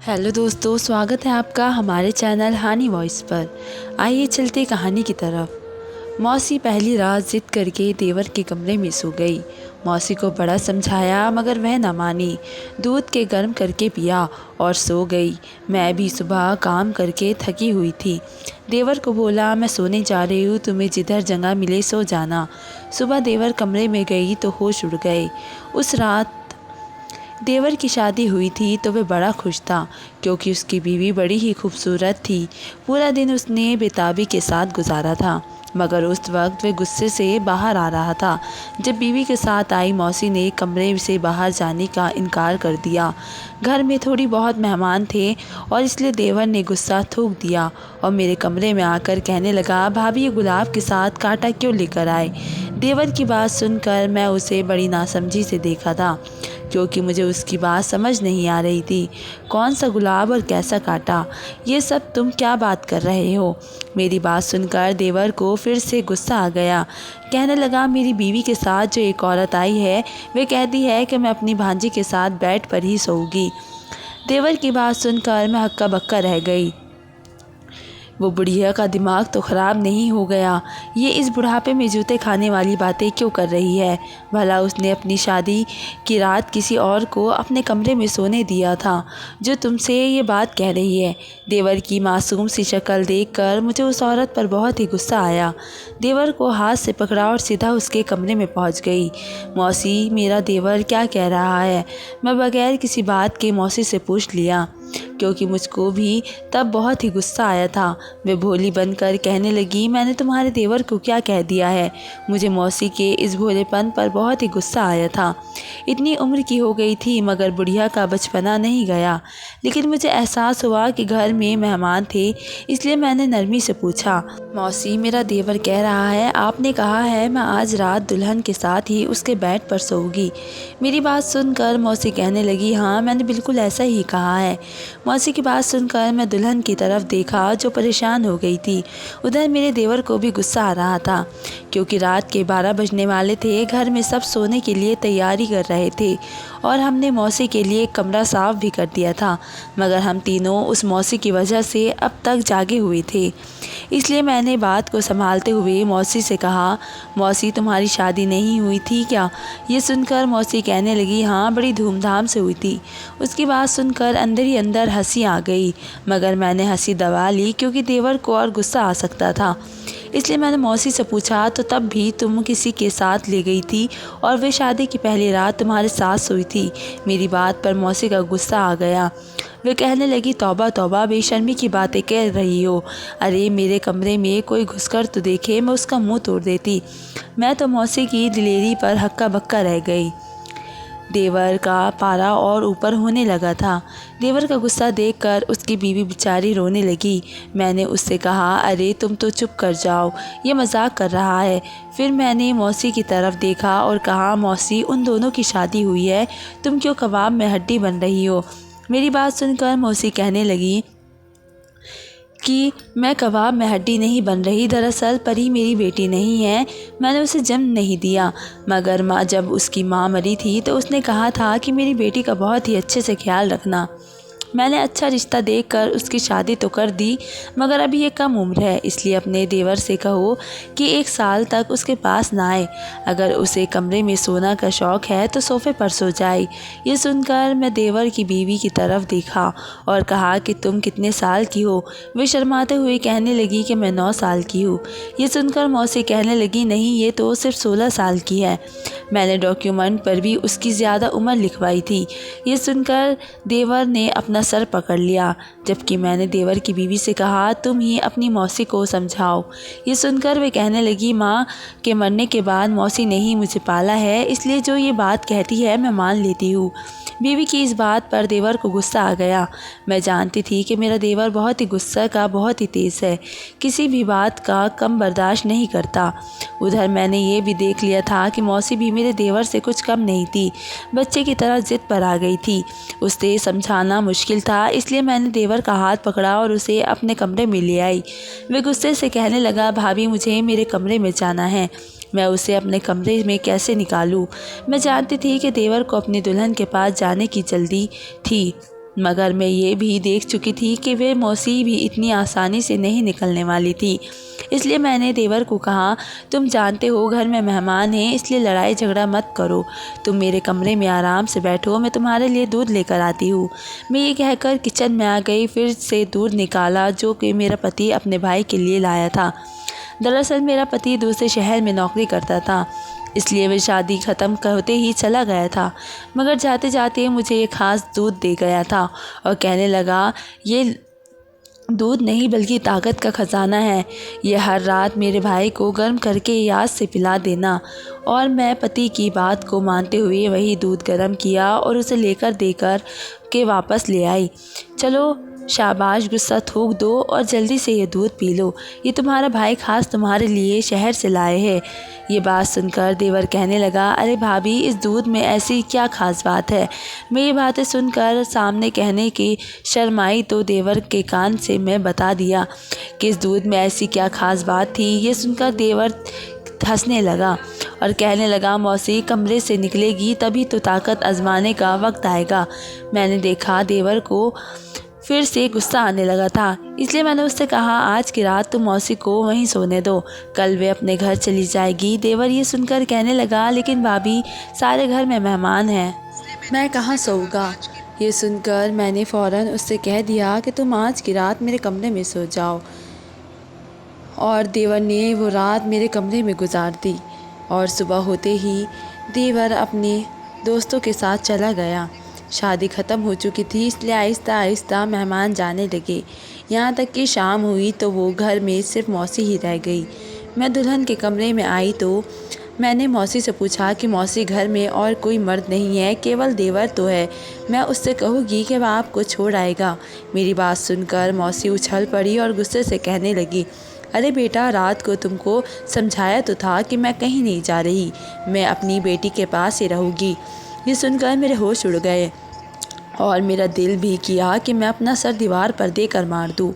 Hello दोस्तों, स्वागत है आपका हमारे चैनल हानी वॉइस पर। आइए चलते कहानी की तरफ। मौसी पहली रात जिद करके देवर के कमरे में सो गई। मौसी को बड़ा समझाया मगर वह न मानी। दूध के गर्म करके पिया और सो गई। मैं भी सुबह काम करके थकी हुई थी। देवर को बोला, मैं सोने जा रही हूँ, तुम्हें जिधर जगह मिले सो जाना। सुबह देवर कमरे में गई तो होश उड़ गए। उस रात देवर की शादी हुई थी तो वह बड़ा खुश था क्योंकि उसकी बीवी बड़ी ही खूबसूरत थी। पूरा दिन उसने बेताबी के साथ गुजारा था मगर उस वक्त वह गुस्से से बाहर आ रहा था। जब बीवी के साथ आई मौसी ने कमरे से बाहर जाने का इनकार कर दिया। घर में थोड़ी बहुत मेहमान थे और इसलिए देवर ने गुस्सा थूक दिया और मेरे कमरे में आकर कहने लगा, भाभी ये गुलाब के साथ कांटा क्यों लेकर आए। देवर की बात सुनकर मैं उसे बड़ी नासमझी से देखा था क्योंकि मुझे उसकी बात समझ नहीं आ रही थी। कौन सा गुलाब और कैसा कांटा, ये सब तुम क्या बात कर रहे हो। मेरी बात सुनकर देवर को फिर से गुस्सा आ गया। कहने लगा, मेरी बीवी के साथ जो एक औरत आई है वह कहती है कि मैं अपनी भांजी के साथ बेड पर ही सोऊंगी। देवर की बात सुनकर मैं हक्का बक्का रह गई। वो बुढ़िया का दिमाग तो ख़राब नहीं हो गया। ये इस बुढ़ापे में जूते खाने वाली बातें क्यों कर रही है। भला उसने अपनी शादी की रात किसी और को अपने कमरे में सोने दिया था जो तुमसे ये बात कह रही है। देवर की मासूम सी शक्ल देखकर मुझे उस औरत पर बहुत ही गुस्सा आया। देवर को हाथ से पकड़ा और सीधा उसके कमरे में पहुंच गई। मौसी, मेरा देवर क्या कह रहा है। मैं बगैर किसी बात के मौसी से पूछ लिया क्योंकि मुझको भी तब बहुत ही गुस्सा आया था। वे भोली बनकर कहने लगी, मैंने तुम्हारे देवर को क्या कह दिया है। मुझे मौसी के इस भोलेपन पर बहुत ही गुस्सा आया था। इतनी उम्र की हो गई थी मगर बुढ़िया का बचपना नहीं गया। लेकिन मुझे एहसास हुआ कि घर में मेहमान थे इसलिए मैंने नरमी से पूछा, मौसी मेरा देवर कह रहा है आपने कहा है मैं आज रात दुल्हन के साथ ही उसके बेड पर सोऊंगी। मेरी बात सुनकर मौसी कहने लगी, हाँ मैंने बिल्कुल ऐसा ही कहा है। मौसी की बात सुनकर मैं दुल्हन की तरफ देखा जो परेशान हो गई थी। उधर मेरे देवर को भी गुस्सा आ रहा था क्योंकि रात के 12 बजने वाले थे। घर में सब सोने के लिए तैयारी कर रहे थे और हमने मौसी के लिए कमरा साफ भी कर दिया था मगर हम तीनों उस मौसी की वजह से अब तक जागे हुए थे। इसलिए मैंने बात को संभालते हुए मौसी से कहा, मौसी तुम्हारी शादी नहीं हुई थी क्या। ये सुनकर मौसी कहने लगी, हाँ बड़ी धूमधाम से हुई थी। उसकी बात सुनकर अंदर ही अंदर हंसी आ गई मगर मैंने हंसी दबा ली क्योंकि देवर को और गुस्सा आ सकता था। इसलिए मैंने मौसी से पूछा, तो तब भी तुम किसी के साथ ले गई थी और वे शादी की पहली रात तुम्हारे साथ सोई थी। मेरी बात पर मौसी का गुस्सा आ गया। वे कहने लगी, तौबा तौबा बेशर्मी की बातें कह रही हो। अरे मेरे कमरे में कोई घुसकर तो देखे, मैं उसका मुंह तोड़ देती। मैं तो मौसी की दिलेरी पर हक्का बक्का रह गई। देवर का पारा और ऊपर होने लगा था। देवर का गुस्सा देखकर उसकी बीवी बेचारी रोने लगी। मैंने उससे कहा, अरे तुम तो चुप कर जाओ, ये मजाक कर रहा है। फिर मैंने मौसी की तरफ देखा और कहा, मौसी उन दोनों की शादी हुई है, तुम क्यों कबाब में हड्डी बन रही हो। मेरी बात सुनकर मौसी कहने लगी कि मैं कबाब में हड्डी नहीं बन रही, दरअसल परी मेरी बेटी नहीं है, मैंने उसे जन्म नहीं दिया। मगर जब उसकी माँ मरी थी तो उसने कहा था कि मेरी बेटी का बहुत ही अच्छे से ख्याल रखना। मैंने अच्छा रिश्ता देखकर उसकी शादी तो कर दी मगर अभी ये कम उम्र है, इसलिए अपने देवर से कहो कि 1 साल तक उसके पास ना आए। अगर उसे कमरे में सोना का शौक़ है तो सोफ़े पर सो जाए। ये सुनकर मैं देवर की बीवी की तरफ देखा और कहा कि तुम कितने साल की हो। वे शर्माते हुए कहने लगी कि मैं 9 साल की हूँ। ये सुनकर मौसी कहने लगी, नहीं ये तो सिर्फ 16 साल की है। मैंने डॉक्यूमेंट पर भी उसकी ज़्यादा उम्र लिखवाई थी। ये सुनकर देवर ने अपना सर पकड़ लिया जबकि मैंने देवर की बीवी से कहा, तुम ही अपनी मौसी को समझाओ। ये सुनकर वे कहने लगी, माँ के मरने के बाद मौसी ने ही मुझे पाला है, इसलिए जो ये बात कहती है मैं मान लेती हूँ। बीवी की इस बात पर देवर को गुस्सा आ गया। मैं जानती थी कि मेरा देवर बहुत ही गुस्सा का बहुत ही तेज़ है, किसी भी बात का कम बर्दाश्त नहीं करता। उधर मैंने ये भी देख लिया था कि मौसी भी मेरे देवर से कुछ कम नहीं थी, बच्चे की तरह जिद पर आ गई थी। उसे समझाना मुश्किल था, इसलिए मैंने देवर का हाथ पकड़ा और उसे अपने कमरे में ले आई। वे गुस्से से कहने लगा, भाभी मुझे मेरे कमरे में जाना है, मैं उसे अपने कमरे में कैसे निकालूं। मैं जानती थी कि देवर को अपनी दुल्हन के पास जाने की जल्दी थी। मगर मैं ये भी देख चुकी थी कि वे मौसी भी इतनी आसानी से नहीं निकलने वाली थी। इसलिए मैंने देवर को कहा, तुम जानते हो घर में मेहमान हैं, इसलिए लड़ाई झगड़ा मत करो। तुम मेरे कमरे में आराम से बैठो, मैं तुम्हारे लिए दूध लेकर आती हूँ। मैं ये कहकर किचन में आ गई। फिर से दूध निकाला जो कि मेरा पति अपने भाई के लिए लाया था। दरअसल मेरा पति दूसरे शहर में नौकरी करता था, इसलिए वह शादी ख़त्म होते ही चला गया था। मगर जाते जाते मुझे ये ख़ास दूध दे गया था और कहने लगा, ये दूध नहीं बल्कि ताकत का ख़जाना है। ये हर रात मेरे भाई को गर्म करके याद से पिला देना। और मैं पति की बात को मानते हुए वही दूध गर्म किया और उसे लेकर देकर के वापस ले आई। चलो शाबाश, गुस्सा थूक दो और जल्दी से ये दूध पी लो। ये तुम्हारा भाई खास तुम्हारे लिए शहर से लाए हैं। ये बात सुनकर देवर कहने लगा, अरे भाभी, इस दूध में ऐसी क्या खास बात है। मैं ये बातें सुनकर सामने कहने की शर्माई तो देवर के कान से मैं बता दिया कि इस दूध में ऐसी क्या खास बात थी। ये सुनकर देवर हंसने लगा और कहने लगा, मौसी कमरे से निकलेगी तभी तो ताकत आजमाने का वक्त आएगा। मैंने देखा देवर को फिर से गुस्सा आने लगा था, इसलिए मैंने उससे कहा, आज की रात तुम मौसी को वहीं सोने दो, कल वे अपने घर चली जाएगी। देवर ये सुनकर कहने लगा, लेकिन भाभी, सारे घर में मेहमान हैं, मैं कहाँ सोऊंगा। ये सुनकर मैंने फ़ौरन उससे कह दिया कि तुम आज की रात मेरे कमरे में सो जाओ। और देवर ने वो रात मेरे कमरे में गुजार दी और सुबह होते ही देवर अपने दोस्तों के साथ चला गया। शादी ख़त्म हो चुकी थी, इसलिए आहिस्ता आहिस्ता मेहमान जाने लगे। यहाँ तक कि शाम हुई तो वो घर में सिर्फ मौसी ही रह गई। मैं दुल्हन के कमरे में आई तो मैंने मौसी से पूछा कि मौसी, घर में और कोई मर्द नहीं है, केवल देवर तो है। मैं उससे कहूँगी कि वह आपको छोड़ आएगा। मेरी बात सुनकर मौसी उछल पड़ी और गुस्से से कहने लगी, अरे बेटा, रात को तुमको समझाया तो था कि मैं कहीं नहीं जा रही, मैं अपनी बेटी के पास ही रहूँगी। ये सुनकर मेरे होश उड़ गए और मेरा दिल भी किया कि मैं अपना सर दीवार पर देकर मार दूँ।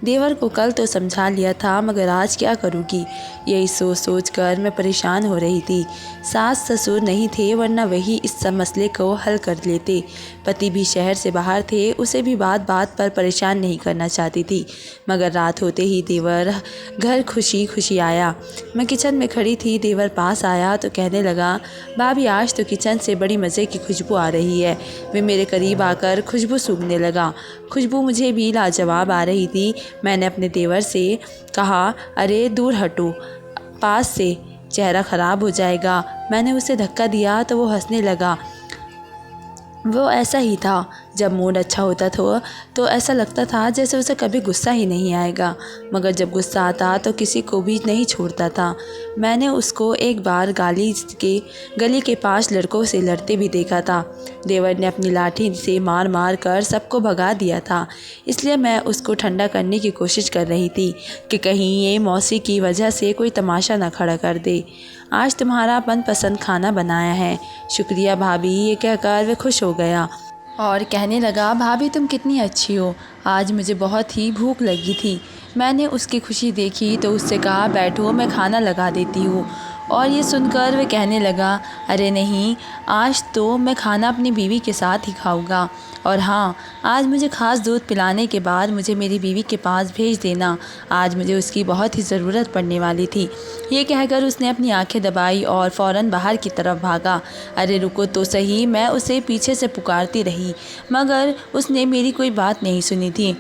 देवर को कल तो समझा लिया था, मगर आज क्या करूँगी, यही सोच कर मैं परेशान हो रही थी। सास ससुर नहीं थे, वरना वही इस सब मसले को हल कर लेते। पति भी शहर से बाहर थे, उसे भी बात बात पर परेशान नहीं करना चाहती थी। मगर रात होते ही देवर घर खुशी खुशी आया। मैं किचन में खड़ी थी, देवर पास आया तो कहने लगा, भाभी, आज तो किचन से बड़ी मज़े की खुशबू आ रही है। वे मेरे करीब आकर खुशबू सूंघने लगा। खुशबू मुझे भी लाजवाब आ रही थी। मैंने अपने देवर से कहा, अरे दूर हटो पास से, चेहरा ख़राब हो जाएगा। मैंने उसे धक्का दिया तो वो हंसने लगा। वो ऐसा ही था, जब मूड अच्छा होता था तो ऐसा लगता था जैसे उसे कभी गुस्सा ही नहीं आएगा, मगर जब गुस्सा आता तो किसी को भी नहीं छोड़ता था। मैंने उसको एक बार गली के पास लड़कों से लड़ते भी देखा था। देवर ने अपनी लाठी से मार मार कर सबको भगा दिया था, इसलिए मैं उसको ठंडा करने की कोशिश कर रही थी कि कहीं ये मौसी की वजह से कोई तमाशा न खड़ा कर दे। आज तुम्हारा मनपसंद खाना बनाया है। शुक्रिया भाभी, ये कहकर वह खुश हो गया और कहने लगा, भाभी तुम कितनी अच्छी हो, आज मुझे बहुत ही भूख लगी थी। मैंने उसकी खुशी देखी तो उससे कहा, बैठो मैं खाना लगा देती हूँ। और ये सुनकर वह कहने लगा, अरे नहीं, आज तो मैं खाना अपनी बीवी के साथ ही खाऊंगा। और हाँ, आज मुझे ख़ास दूध पिलाने के बाद मुझे मेरी बीवी के पास भेज देना, आज मुझे उसकी बहुत ही ज़रूरत पड़ने वाली थी। ये कहकर उसने अपनी आंखें दबाई और फ़ौरन बाहर की तरफ भागा। अरे रुको तो सही, मैं उसे पीछे से पुकारती रही, मगर उसने मेरी कोई बात नहीं सुनी थी।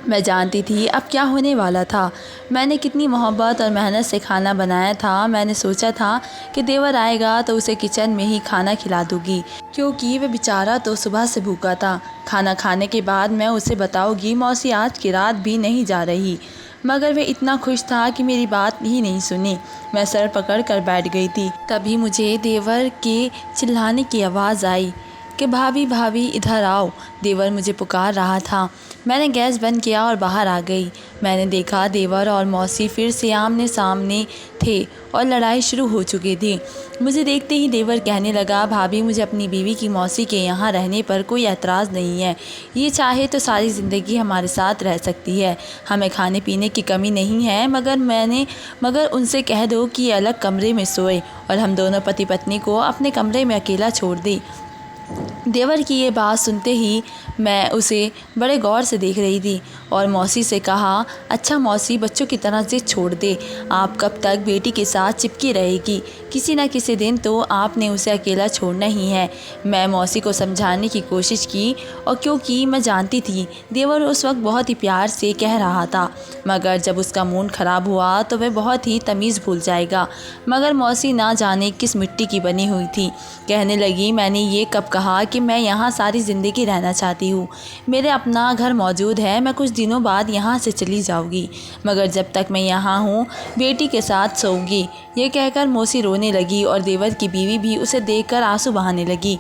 मैं जानती थी अब क्या होने वाला था। मैंने कितनी मोहब्बत और मेहनत से खाना बनाया था। मैंने सोचा था कि देवर आएगा तो उसे किचन में ही खाना खिला दूँगी, क्योंकि वह बेचारा तो सुबह से भूखा था। खाना खाने के बाद मैं उसे बताऊँगी, मौसी आज की रात भी नहीं जा रही। मगर वह इतना खुश था कि मेरी बात ही नहीं सुनी। मैं सर पकड़ कर बैठ गई थी। तभी मुझे देवर के चिल्लाने की आवाज़ आई कि भाभी भाभी इधर आओ। देवर मुझे पुकार रहा था। मैंने गैस बंद किया और बाहर आ गई। मैंने देखा देवर और मौसी फिर से आमने सामने थे और लड़ाई शुरू हो चुकी थी। मुझे देखते ही देवर कहने लगा, भाभी मुझे अपनी बीवी की मौसी के यहाँ रहने पर कोई एतराज़ नहीं है। ये चाहे तो सारी ज़िंदगी हमारे साथ रह सकती है। हमें खाने पीने की कमी नहीं है, मगर उनसे कह दो कि ये अलग कमरे में सोए और हम दोनों पति पत्नी को अपने कमरे में अकेला छोड़ दें। देवर की ये बात सुनते ही मैं उसे बड़े गौर से देख रही थी और मौसी से कहा, अच्छा मौसी, बच्चों की तरह जिद छोड़ दे। आप कब तक बेटी के साथ चिपकी रहेगी? किसी न किसी दिन तो आपने उसे अकेला छोड़ना ही है। मैं मौसी को समझाने की कोशिश की और क्योंकि मैं जानती थी देवर उस वक्त बहुत ही प्यार से कह रहा था, मगर जब उसका मूड ख़राब हुआ तो वह बहुत ही तमीज़ भूल जाएगा। मगर मौसी ना जाने किस मिट्टी की बनी हुई थी। कहने लगी, मैंने ये कब कहा कि मैं यहाँ सारी ज़िंदगी रहना चाहती हूँ? मेरे अपना घर मौजूद है, मैं कुछ दिनों बाद यहाँ से चली जाऊँगी, मगर जब तक मैं यहाँ हूँ बेटी के साथ सोऊंगी। ये कहकर मौसी रोने लगी और देवर की बीवी भी उसे देखकर आंसू बहाने लगी।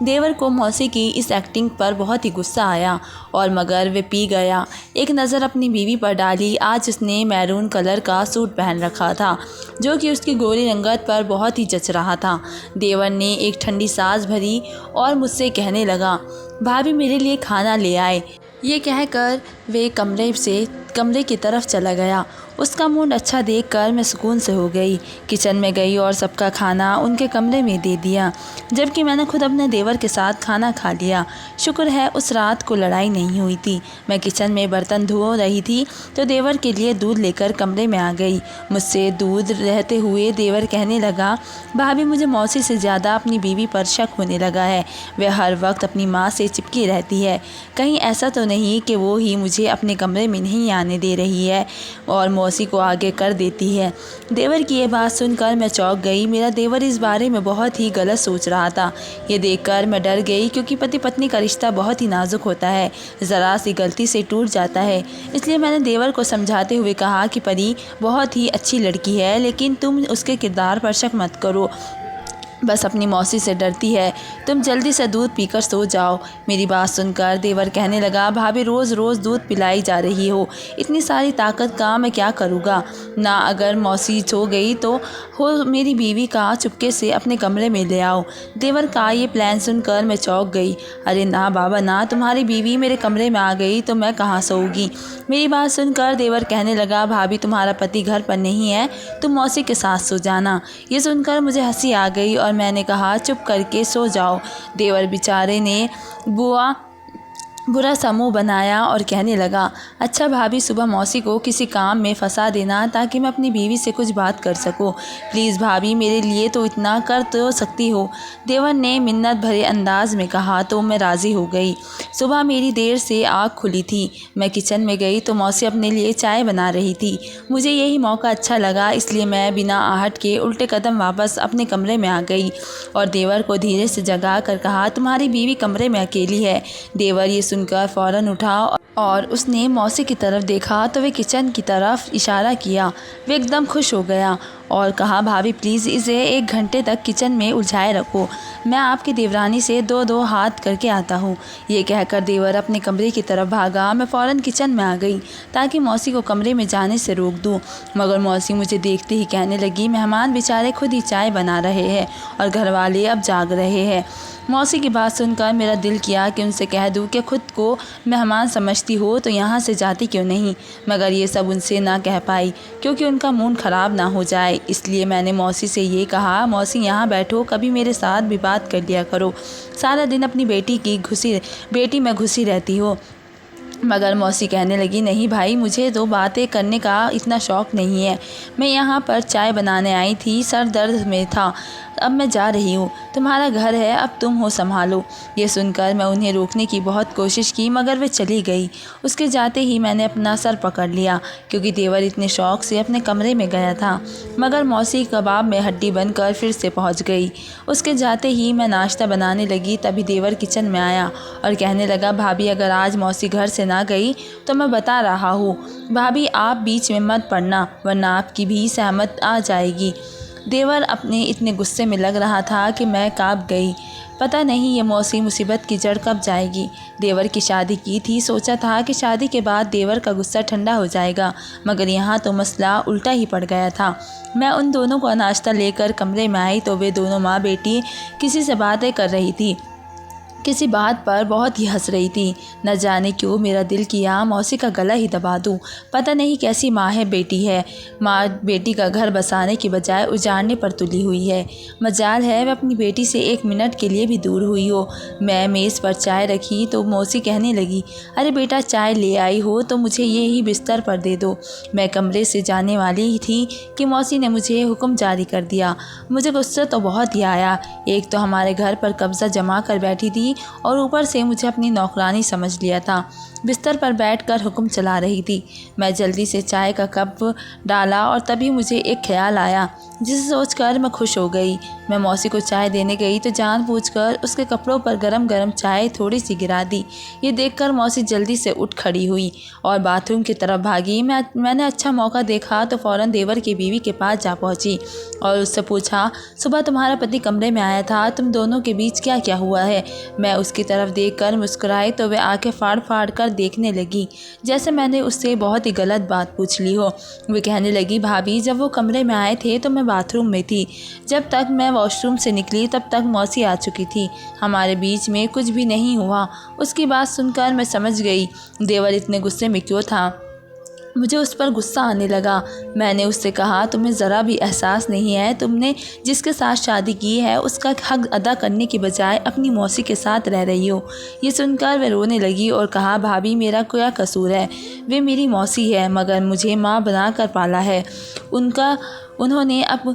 देवर को मौसी की इस एक्टिंग पर बहुत ही गुस्सा आया और मगर वे पी गया। एक नज़र अपनी बीवी पर डाली। आज उसने मैरून कलर का सूट पहन रखा था जो कि उसकी गोरी रंगत पर बहुत ही जच रहा था। देवर ने एक ठंडी सांस भरी और मुझसे कहने लगा, भाभी मेरे लिए खाना ले आए। ये कहकर वे कमरे की तरफ चला गया। उसका मूड अच्छा देखकर मैं सुकून से हो गई। किचन में गई और सबका खाना उनके कमरे में दे दिया, जबकि मैंने खुद अपने देवर के साथ खाना खा लिया। शुक्र है उस रात को लड़ाई नहीं हुई थी। मैं किचन में बर्तन धो रही थी तो देवर के लिए दूध लेकर कमरे में आ गई। मुझसे दूध रहते हुए देवर कहने लगा, भाभी मुझे मौसी से ज़्यादा अपनी बीवी पर शक होने लगा है। वह हर वक्त अपनी माँ से चिपकी रहती है। कहीं ऐसा तो नहीं कि वो ही मुझे अपने कमरे में नहीं आने दे रही है और मौसी को आगे कर देती है। देवर की ये बात सुनकर मैं चौंक गई। मेरा देवर इस बारे में बहुत ही गलत सोच रहा था। ये देखकर मैं डर गई, क्योंकि पति पत्नी का रिश्ता बहुत ही नाजुक होता है, ज़रा सी गलती से टूट जाता है। इसलिए मैंने देवर को समझाते हुए कहा कि परी बहुत ही अच्छी लड़की है, लेकिन तुम उसके किरदार पर शक मत करो, बस अपनी मौसी से डरती है। तुम जल्दी से दूध पीकर सो जाओ। मेरी बात सुनकर देवर कहने लगा, भाभी रोज़ रोज़ दूध पिलाई जा रही हो, इतनी सारी ताकत का मैं क्या करूँगा ना। अगर मौसी सो गई तो हो मेरी बीवी का चुपके से अपने कमरे में ले आओ। देवर का ये प्लान सुनकर मैं चौंक गई। अरे ना बाबा ना, तुम्हारी बीवी मेरे कमरे में आ गई तो मैं कहाँ सोऊंगी। मेरी बात सुनकर देवर कहने लगा, भाभी तुम्हारा पति घर पर नहीं है, तुम मौसी के साथ सो जाना। ये सुनकर मुझे हंसी आ गई और मैंने कहा, चुप करके सो जाओ। देवर बेचारे ने बुरा सा मुँह बनाया और कहने लगा, अच्छा भाभी सुबह मौसी को किसी काम में फंसा देना ताकि मैं अपनी बीवी से कुछ बात कर सकूं। प्लीज़ भाभी मेरे लिए तो इतना कर तो सकती हो। देवर ने मिन्नत भरे अंदाज में कहा तो मैं राज़ी हो गई। सुबह मेरी देर से आँख खुली थी। मैं किचन में गई तो मौसी अपने लिए चाय बना रही थी। मुझे यही मौका अच्छा लगा, इसलिए मैं बिना आहट के उल्टे कदम वापस अपने कमरे में आ गई और देवर को धीरे से जगा कर कहा, तुम्हारी बीवी कमरे में अकेली है। देवर ये सुनकर फ़ौरन उठा और उसने मौसी की तरफ देखा तो वे किचन की तरफ इशारा किया। वे एकदम खुश हो गया और कहा, भाभी प्लीज़ इसे 1 घंटे तक किचन में उलझाए रखो, मैं आपकी देवरानी से 2-2 हाथ करके आता हूँ। ये कहकर देवर अपने कमरे की तरफ भागा। मैं फ़ौरन किचन में आ गई ताकि मौसी को कमरे में जाने से रोक दूँ, मगर मौसी मुझे देखते ही कहने लगी, मेहमान बेचारे खुद ही चाय बना रहे हैं और घरवाले अब जाग रहे हैं। मौसी की बात सुनकर मेरा दिल किया कि उनसे कह दूँ कि खुद को मेहमान समझती हो तो यहाँ से जाती क्यों नहीं, मगर ये सब उनसे ना कह पाई क्योंकि उनका मूड ख़राब ना हो जाए। इसलिए मैंने मौसी से ये कहा, मौसी यहाँ बैठो, कभी मेरे साथ भी बात कर लिया करो, सारा दिन अपनी बेटी में घुसी रहती हो। मगर मौसी कहने लगी, नहीं भाई, मुझे तो बातें करने का इतना शौक़ नहीं है, मैं यहाँ पर चाय बनाने आई थी, सर दर्द में था, अब मैं जा रही हूँ, तुम्हारा घर है, अब तुम हो संभालो। ये सुनकर मैं उन्हें रोकने की बहुत कोशिश की मगर वे चली गई। उसके जाते ही मैंने अपना सर पकड़ लिया क्योंकि देवर इतने शौक़ से अपने कमरे में गया था, मगर मौसी कबाब में हड्डी बनकर फिर से पहुँच गई। उसके जाते ही मैं नाश्ता बनाने लगी, तभी देवर किचन में आया और कहने लगा, भाभी अगर आज मौसी घर से ना गई तो मैं बता रहा हूँ, भाभी आप बीच में मत पड़ना वरना आपकी भी सहमत आ जाएगी। देवर अपने इतने गुस्से में लग रहा था कि मैं काँप गई। पता नहीं ये मौसी मुसीबत की जड़ कब जाएगी। देवर की शादी की थी, सोचा था कि शादी के बाद देवर का गुस्सा ठंडा हो जाएगा, मगर यहाँ तो मसला उल्टा ही पड़ गया था। मैं उन दोनों को नाश्ता लेकर कमरे में आई तो वे दोनों माँ बेटी किसी से बातें कर रही थी। किसी बात पर बहुत ही हंस रही थी। न जाने क्यों मेरा दिल किया मौसी का गला ही दबा दूं। पता नहीं कैसी माँ है बेटी है। माँ बेटी का घर बसाने की बजाय उजाड़ने पर तुली हुई है। मजाल है वह अपनी बेटी से 1 मिनट के लिए भी दूर हुई हो। मैं मेज़ पर चाय रखी तो मौसी कहने लगी, अरे बेटा चाय ले आई हो तो मुझे ये ही बिस्तर पर दे दो। मैं कमरे से जाने वाली ही थी कि मौसी ने मुझे हुक्म जारी कर दिया। मुझे गुस्सा तो बहुत ही आया। एक तो हमारे घर पर कब्जा जमा कर बैठी थी और ऊपर से मुझे अपनी नौकरानी समझ लिया था। बिस्तर पर बैठकर हुक्म चला रही थी। मैं जल्दी से चाय का कप डाला और तभी मुझे एक ख्याल आया जिसे सोचकर मैं खुश हो गई। मैं मौसी को चाय देने गई तो जानबूझकर उसके कपड़ों पर गरम गरम चाय थोड़ी सी गिरा दी। ये देखकर मौसी जल्दी से उठ खड़ी हुई और बाथरूम की तरफ भागी। मैंने अच्छा मौका देखा तो फ़ौरन देवर की बीवी के पास जा पहुंची और उससे पूछा, सुबह तुम्हारा पति कमरे में आया था, तुम दोनों के बीच क्या क्या हुआ है? मैं उसकी तरफ देखकर मुस्कुराई तो वह आंखें फाड़ फाड़ कर देखने लगी जैसे मैंने उससे बहुत ही गलत बात पूछ ली हो। वे कहने लगी, भाभी जब वो कमरे में आए थे तो मैं बाथरूम में थी। जब तक मैं वॉशरूम से निकली तब तक मौसी आ चुकी थी। हमारे बीच में कुछ भी नहीं हुआ। उसकी बात सुनकर मैं समझ गई देवर इतने गुस्से में क्यों था। मुझे उस पर गुस्सा आने लगा। मैंने उससे कहा, तुम्हें ज़रा भी एहसास नहीं है तुमने जिसके साथ शादी की है उसका हक अदा करने की बजाय अपनी मौसी के साथ रह रही हो। ये सुनकर वह रोने लगी और कहा, भाभी मेरा क्या कसूर है? वे मेरी मौसी है मगर मुझे माँ बना कर पाला है। उन्होंने अब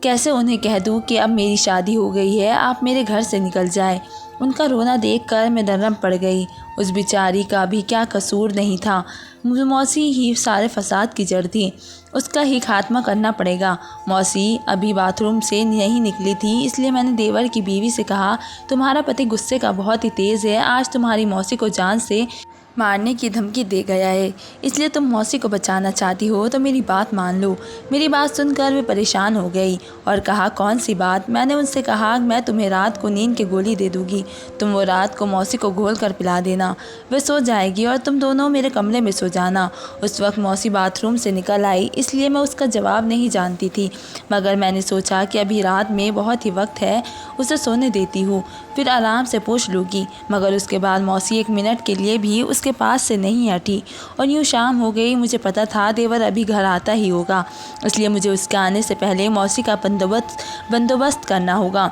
कैसे उन्हें कह दूँ कि अब मेरी शादी हो गई है, आप मेरे घर से निकल जाए। उनका रोना देखकर मैं नरम पड़ गई। उस बेचारी का भी क्या कसूर नहीं था। मौसी ही सारे फसाद की जड़ थी। उसका ही खात्मा करना पड़ेगा। मौसी अभी बाथरूम से नहीं निकली थी इसलिए मैंने देवर की बीवी से कहा, तुम्हारा पति गुस्से का बहुत ही तेज़ है। आज तुम्हारी मौसी को जान से मारने की धमकी दे गया है, इसलिए तुम मौसी को बचाना चाहती हो तो मेरी बात मान लो। मेरी बात सुनकर वे परेशान हो गई और कहा, कौन सी बात? मैंने उनसे कहा, मैं तुम्हें रात को नींद की गोली दे दूंगी, तुम वो रात को मौसी को घोल कर पिला देना, वे सो जाएगी और तुम दोनों मेरे कमरे में सो जाना। उस वक्त मौसी बाथरूम से निकल आई इसलिए मैं उसका जवाब नहीं जानती थी, मगर मैंने सोचा कि अभी रात में बहुत ही वक्त है, उसे सोने देती हूँ, फिर आराम से पूछ लूँगी। मगर उसके बाद मौसी 1 मिनट के लिए भी उसके पास से नहीं हटी और यूँ शाम हो गई। मुझे पता था देवर अभी घर आता ही होगा, इसलिए मुझे उसके आने से पहले मौसी का बंदोबस्त करना होगा।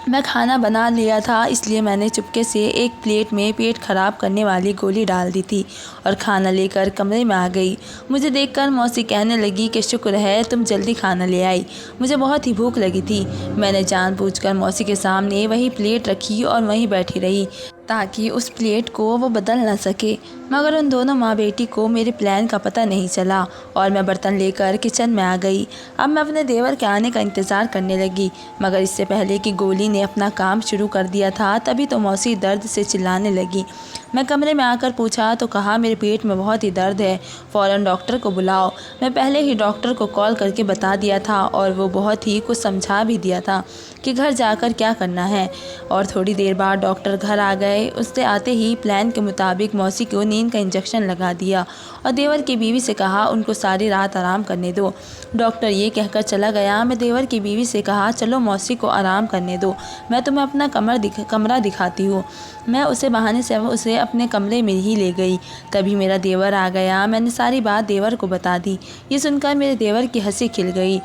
मैं खाना बना लिया था इसलिए मैंने चुपके से एक प्लेट में पेट खराब करने वाली गोली डाल दी थी और खाना लेकर कमरे में आ गई। मुझे देखकर मौसी कहने लगी कि शुक्र है तुम जल्दी खाना ले आई, मुझे बहुत ही भूख लगी थी। मैंने जानबूझकर मौसी के सामने वही प्लेट रखी और वहीं बैठी रही ताकि उस प्लेट को वो बदल ना सके, मगर उन दोनों माँ बेटी को मेरे प्लान का पता नहीं चला और मैं बर्तन लेकर किचन में आ गई। अब मैं अपने देवर के आने का इंतज़ार करने लगी, मगर इससे पहले कि गोली ने अपना काम शुरू कर दिया था तभी तो मौसी दर्द से चिल्लाने लगी। मैं कमरे में आकर पूछा तो कहा, मेरे पेट में बहुत ही दर्द है, फ़ौरन डॉक्टर को बुलाओ। मैं पहले ही डॉक्टर को कॉल करके बता दिया था और वो बहुत ही कुछ समझा भी दिया था कि घर जाकर क्या करना है। और थोड़ी देर बाद डॉक्टर घर आ गए। उससे आते ही प्लान के मुताबिक मौसी को नींद का इंजेक्शन लगा दिया और देवर की बीवी से कहा, उनको सारी रात आराम करने दो। डॉक्टर ये कहकर चला गया। मैं देवर की बीवी से कहा, चलो मौसी को आराम करने दो, मैं तुम्हें अपना कमरा दिखाती हूँ। मैं उसे बहाने से उसे अपने कमरे में ही ले गई। तभी मेरा देवर आ गया। मैंने सारी बात देवर को बता दी। ये सुनकर मेरे देवर की हंसी खिल गई।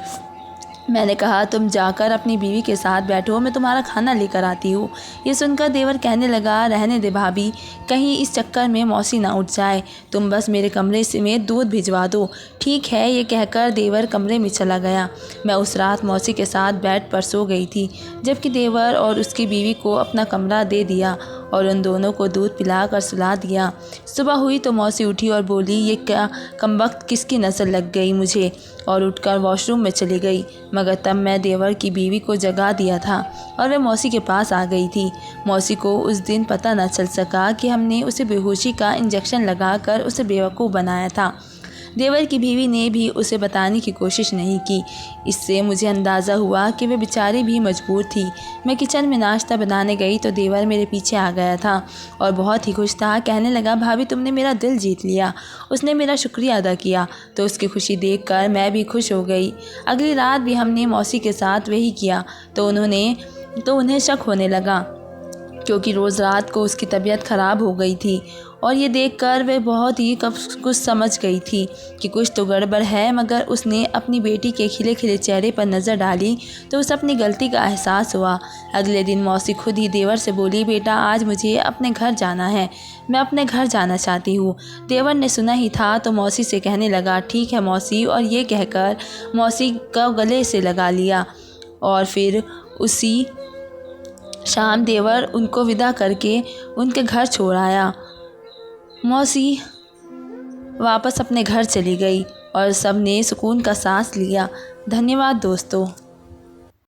मैंने कहा, तुम जाकर अपनी बीवी के साथ बैठो, मैं तुम्हारा खाना लेकर आती हूँ। ये सुनकर देवर कहने लगा, रहने दे भाभी, कहीं इस चक्कर में मौसी ना उठ जाए, तुम बस मेरे कमरे से में दूध भिजवा दो। ठीक है, ये कहकर देवर कमरे में चला गया। मैं उस रात मौसी के साथ बेड पर सो गई थी, जबकि देवर और उसकी बीवी को अपना कमरा दे दिया और उन दोनों को दूध पिलाकर सुला दिया। सुबह हुई तो मौसी उठी और बोली, ये क्या कमबख्त किसकी नज़र लग गई मुझे, और उठकर वॉशरूम में चली गई। मगर तब मैं देवर की बीवी को जगा दिया था और वह मौसी के पास आ गई थी। मौसी को उस दिन पता न चल सका कि हमने उसे बेहोशी का इंजेक्शन लगाकर उसे बेवकूफ़ बनाया था। देवर की बीवी ने भी उसे बताने की कोशिश नहीं की। इससे मुझे अंदाज़ा हुआ कि वह बेचारी भी मजबूर थी। मैं किचन में नाश्ता बनाने गई तो देवर मेरे पीछे आ गया था और बहुत ही खुश था। कहने लगा, भाभी तुमने मेरा दिल जीत लिया। उसने मेरा शुक्रिया अदा किया तो उसकी खुशी देखकर मैं भी खुश हो गई। अगली रात भी हमने मौसी के साथ वही किया तो उन्हें शक होने लगा क्योंकि रोज़ रात को उसकी तबीयत ख़राब हो गई थी और ये देखकर वह बहुत ही कुछ समझ गई थी कि कुछ तो गड़बड़ है। मगर उसने अपनी बेटी के खिले खिले चेहरे पर नज़र डाली तो उसे अपनी गलती का एहसास हुआ। अगले दिन मौसी खुद ही देवर से बोली, बेटा आज मुझे अपने घर जाना है, मैं अपने घर जाना चाहती हूँ। देवर ने सुना ही था तो मौसी से कहने लगा, ठीक है मौसी, और ये कहकर मौसी का गले से लगा लिया। और फिर उसी शाम देवर उनको विदा करके उनके घर छोड़ आया। मौसी वापस अपने घर चली गई और सबने सुकून का सांस लिया। धन्यवाद दोस्तों।